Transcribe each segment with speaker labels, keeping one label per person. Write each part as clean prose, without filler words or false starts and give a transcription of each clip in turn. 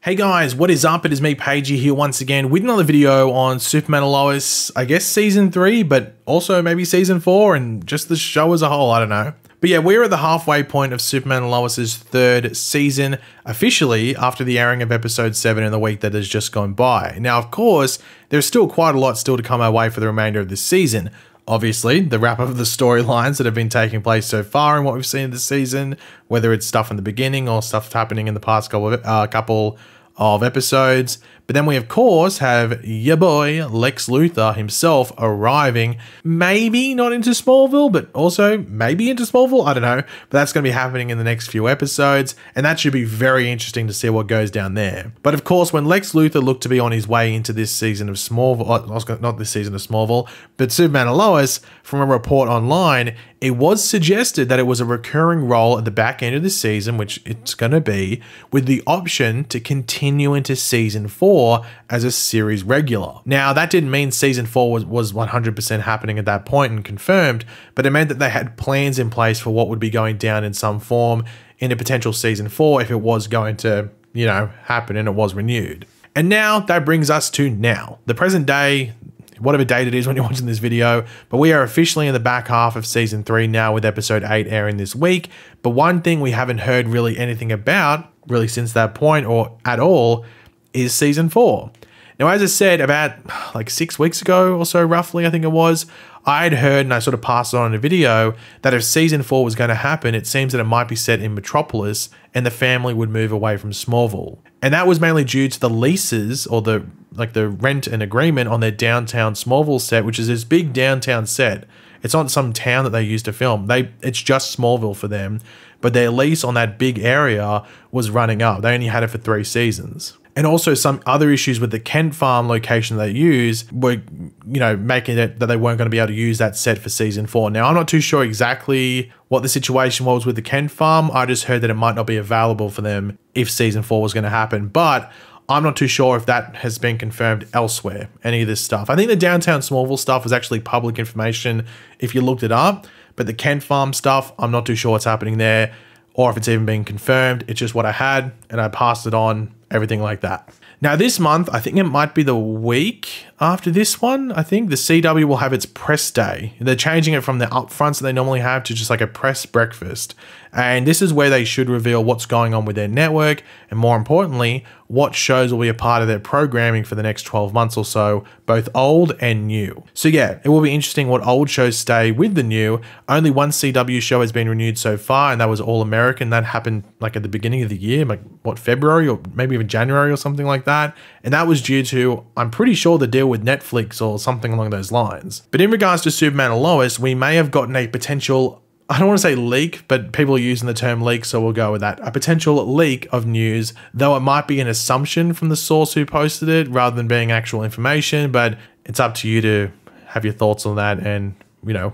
Speaker 1: Hey guys, what is up? It is me, Pagey, here once again with another video on Superman and Lois, I guess season 3, but also maybe season 4 and just the show as a whole, I don't know. But yeah, we're at the halfway point of Superman and Lois's third season, officially after the airing of episode 7 in the week that has just gone by. Now, of course, there's still quite a lot still to come our way for the remainder of this season. Obviously, the wrap-up of the storylines that have been taking place so far and what we've seen this season, whether it's stuff in the beginning or stuff happening in the past couple of episodes. But then we, of course, have your boy, Lex Luthor himself arriving, maybe not into Smallville, but also maybe into Smallville, I don't know. But that's going to be happening in the next few episodes, and that should be very interesting to see what goes down there. But of course, when Lex Luthor looked to be on his way into this season of Smallville, not this season of Smallville, but Superman and Lois, from a report online, it was suggested that it was a recurring role at the back end of the season, which it's going to be, with the option to continue into season 4 as a series regular. Now, that didn't mean season 4 was 100% happening at that point and confirmed, but it meant that they had plans in place for what would be going down in some form in a potential season 4 if it was going to, happen and it was renewed. And now that brings us to now, the present day, whatever date it is when you're watching this video, but we are officially in the back half of season 3 now with episode 8 airing this week. But one thing we haven't heard really anything about really since that point or at all is season 4. Now, as I said, about like 6 weeks ago or so, roughly, I think it was, I'd heard and I sort of passed it on in a video that if season 4 was going to happen, it seems that it might be set in Metropolis and the family would move away from Smallville. And that was mainly due to the leases or the rent and agreement on their downtown Smallville set, which is this big downtown set. It's not some town that they used to film. It's just Smallville for them, but their lease on that big area was running up. They only had it for 3 seasons. And also some other issues with the Kent Farm location they use were, making it that they weren't going to be able to use that set for season 4. Now, I'm not too sure exactly what the situation was with the Kent Farm. I just heard that it might not be available for them if season 4 was going to happen. But I'm not too sure if that has been confirmed elsewhere, any of this stuff. I think the downtown Smallville stuff was actually public information if you looked it up. But the Kent Farm stuff, I'm not too sure what's happening there or if it's even been confirmed. It's just what I had and I passed it on, everything like that. Now this month, I think it might be the week after this one, I think the CW will have its press day. They're changing it from the upfronts that they normally have to just like a press breakfast. And this is where they should reveal what's going on with their network and more importantly, what shows will be a part of their programming for the next 12 months or so, both old and new. So yeah, it will be interesting what old shows stay with the new. Only one CW show has been renewed so far and that was All American. That happened like at the beginning of the year, like what, February or maybe even January or something like that. And that was due to, I'm pretty sure, the deal with Netflix or something along those lines. But in regards to Superman and Lois, we may have gotten a potential, I don't want to say leak, but people are using the term leak, so we'll go with that. A potential leak of news, though it might be an assumption from the source who posted it rather than being actual information, but it's up to you to have your thoughts on that and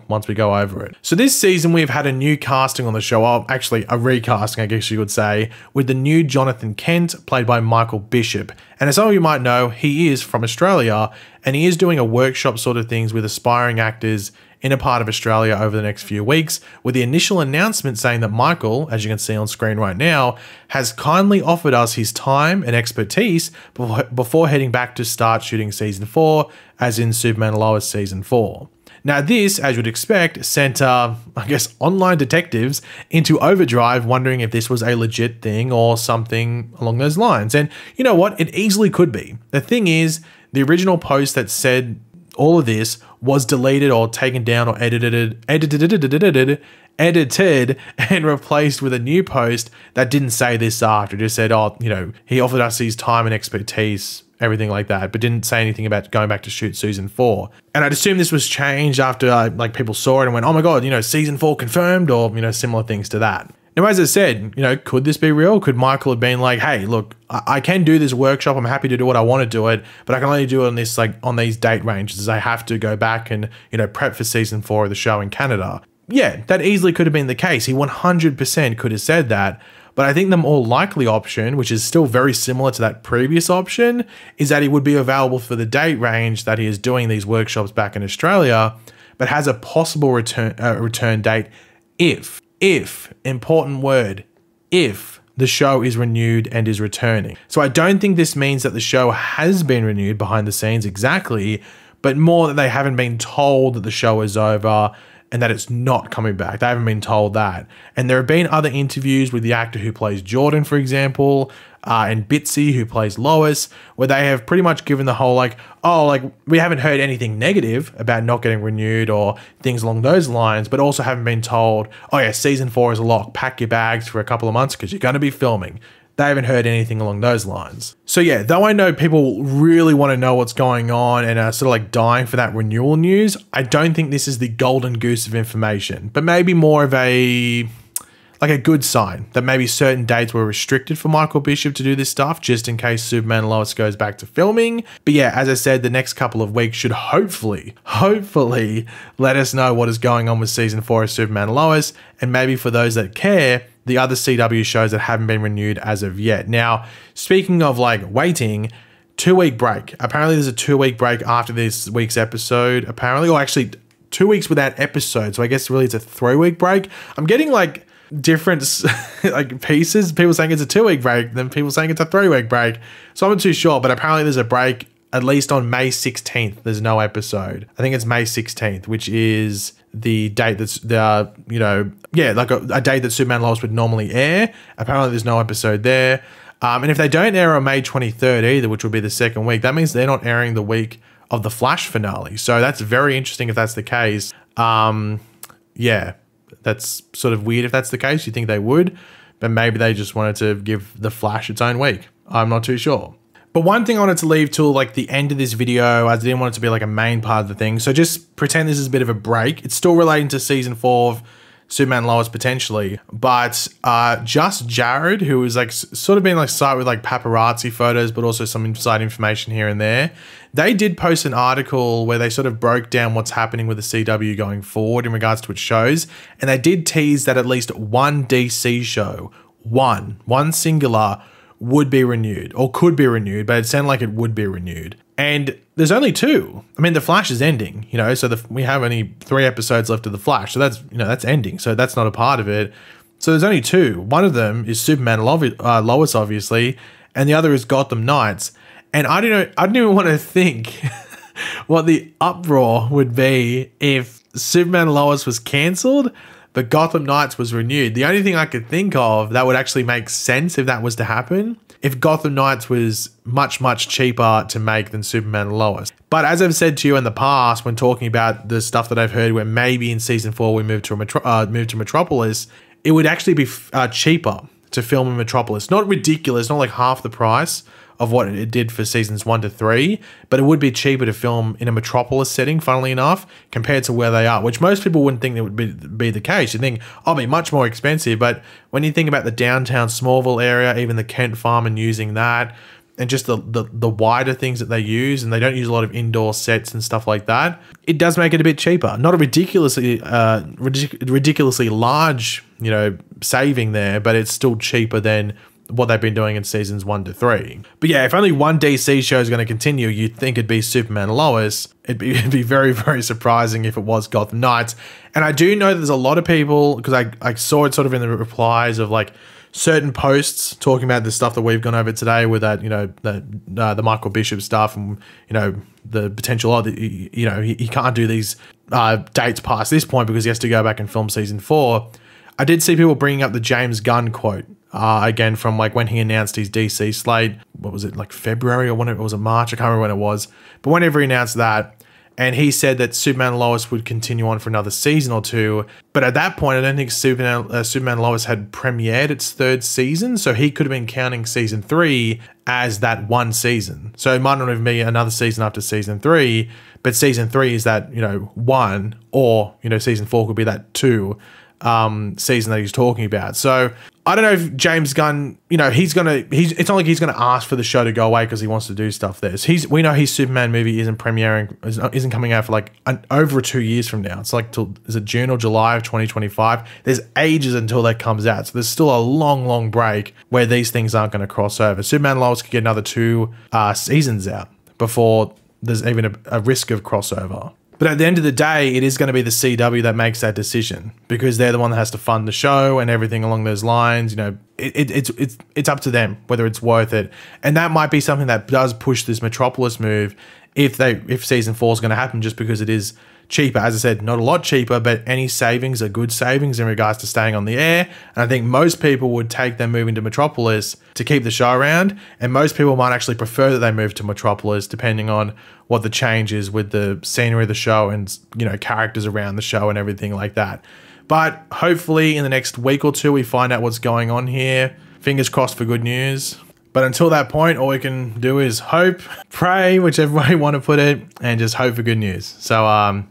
Speaker 1: once we go over it. So this season, we've had a new casting on the show, actually a recasting, I guess you would say, with the new Jonathan Kent, played by Michael Bishop. And as some of you might know, he is from Australia, and he is doing a workshop sort of things with aspiring actors in a part of Australia over the next few weeks, with the initial announcement saying that Michael, as you can see on screen right now, has kindly offered us his time and expertise before heading back to start shooting season 4, as in Superman and Lois season 4. Now this, as you'd expect, sent, online detectives into overdrive wondering if this was a legit thing or something along those lines. And you know what? It easily could be. The thing is, the original post that said all of this was deleted or taken down or edited and replaced with a new post that didn't say this after. It just said, he offered us his time and expertise, everything like that, but didn't say anything about going back to shoot season 4. And I'd assume this was changed after people saw it and went, oh my God, season 4 confirmed or, similar things to that. Now, as I said, could this be real? Could Michael have been like, hey, look, I can do this workshop. I'm happy to do what I want to do it, but I can only do it on this, on these date ranges. I have to go back and, prep for season 4 of the show in Canada. Yeah, that easily could have been the case. He 100% could have said that. But I think the more likely option, which is still very similar to that previous option, is that he would be available for the date range that he is doing these workshops back in Australia, but has a possible return date if, important word, if the show is renewed and is returning. So I don't think this means that the show has been renewed behind the scenes exactly, but more that they haven't been told that the show is over and that it's not coming back. They haven't been told that. And there have been other interviews with the actor who plays Jordan, for example, and Bitsy, who plays Lois, where they have pretty much given the whole like, oh, like we haven't heard anything negative about not getting renewed or things along those lines, but also haven't been told, oh yeah, season 4 is a lock, pack your bags for a couple of months because you're going to be filming. They haven't heard anything along those lines. So yeah, though I know people really want to know what's going on and are sort of like dying for that renewal news, I don't think this is the golden goose of information, but maybe more of a good sign that maybe certain dates were restricted for Michael Bishop to do this stuff just in case Superman and Lois goes back to filming. But yeah, as I said, the next couple of weeks should hopefully let us know what is going on with season 4 of Superman and Lois, and maybe for those that care, the other CW shows that haven't been renewed as of yet. Now, speaking of like waiting, 2-week break. Apparently there's a 2-week break after this week's episode, apparently, or actually 2 weeks without episode. So I guess really it's a 3-week break. I'm getting like different like pieces, people saying it's a 2-week break, then people saying it's a 3-week break, so I'm not too sure, but apparently there's a break at least on May 16th. There's no episode. I think it's May 16th, which is the date that's like a date that Superman and Lois would normally air. Apparently there's no episode there, and if they don't air on May 23rd either, which will be the second week, that means they're not airing the week of the Flash finale. So that's very interesting if that's the case. Yeah, that's sort of weird if that's the case. You think they would, but maybe they just wanted to give the Flash its own week. I'm not too sure. But one thing I wanted to leave till like the end of this video, as I didn't want it to be like a main part of the thing, so just pretend this is a bit of a break. It's still relating to season 4 of Superman and Lois potentially, but Just Jared, who is like sort of been like sight with like paparazzi photos, but also some inside information here and there, they did post an article where they sort of broke down what's happening with the CW going forward in regards to its shows, and they did tease that at least one DC show, one singular, would be renewed or could be renewed, but it sounded like it would be renewed. And there's only 2. I mean, The Flash is ending, so we have only 3 episodes left of The Flash. So that's, that's ending. So that's not a part of it. So there's only 2. One of them is Superman and Lois, obviously, and the other is Gotham Knights. And I didn't even want to think what the uproar would be if Superman and Lois was cancelled, but Gotham Knights was renewed. The only thing I could think of that would actually make sense if that was to happen, if Gotham Knights was much, much cheaper to make than Superman and Lois. But as I've said to you in the past, when talking about the stuff that I've heard where maybe in season 4 we move to Metropolis, it would actually be cheaper to film in Metropolis. Not ridiculous, not like half the price of what it did for seasons 1 to 3, but it would be cheaper to film in a Metropolis setting, funnily enough, compared to where they are, which most people wouldn't think that would be the case. You think, oh, it'll be much more expensive, but when you think about the downtown Smallville area, even the Kent farm and using that, and just the wider things that they use, and they don't use a lot of indoor sets and stuff like that, it does make it a bit cheaper. Not a ridiculously large, saving there, but it's still cheaper than what they've been doing in seasons 1 to 3. But yeah, if only one DC show is going to continue, you'd think it'd be Superman and Lois. It'd be very, very surprising if it was Gotham Knights. And I do know that there's a lot of people, because I saw it sort of in the replies of like certain posts talking about the stuff that we've gone over today with that, the Michael Bishop stuff and, the potential, he can't do these dates past this point because he has to go back and film season 4. I did see people bringing up the James Gunn quote, again, from like when he announced his DC slate. What was it, like February or when it was March? I can't remember when it was. But whenever he announced that, and he said that Superman and Lois would continue on for another season or 2. But at that point, I don't think Superman and Lois had premiered its 3rd season. So he could have been counting season 3 as that one season. So it might not even be another season after season 3, but season 3 is that, 1, or, season 4 could be that 2 season that he's talking about. So I don't know if James Gunn, it's not like he's gonna ask for the show to go away because he wants to do stuff there. So we know his Superman movie isn't coming out for like over 2 years from now. It's like is it June or July of 2025? There's ages until that comes out. So there's still a long, long break where these things aren't going to cross over. Superman and Lois could get another 2 seasons out before there's even a risk of crossover. But at the end of the day, it is going to be the CW that makes that decision, because they're the one that has to fund the show and everything along those lines. You know, it's up to them whether it's worth it. And that might be something that does push this Metropolis move if season 4 is going to happen, just because it is cheaper. As I said, not a lot cheaper, but any savings are good savings in regards to staying on the air. And I think most people would take them moving to Metropolis to keep the show around. And most people might actually prefer that they move to Metropolis, depending on what the change is with the scenery of the show and, you know, characters around the show and everything like that. But hopefully in the next week or two, we find out what's going on here. Fingers crossed for good news. But until that point, all we can do is hope, pray, whichever way you want to put it, and just hope for good news. So,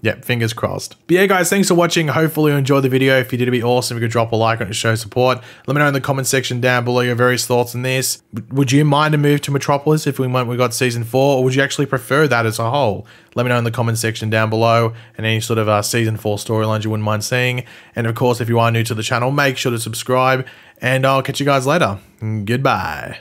Speaker 1: yeah, fingers crossed. But yeah, guys, thanks for watching. Hopefully you enjoyed the video. If you did, it'd be awesome if you could drop a like on it to show support. Let me know in the comment section down below your various thoughts on this. Would you mind a move to Metropolis if we got season 4, or would you actually prefer that as a whole? Let me know in the comment section down below, and any sort of season 4 storylines you wouldn't mind seeing. And of course, if you are new to the channel, make sure to subscribe, and I'll catch you guys later. Goodbye.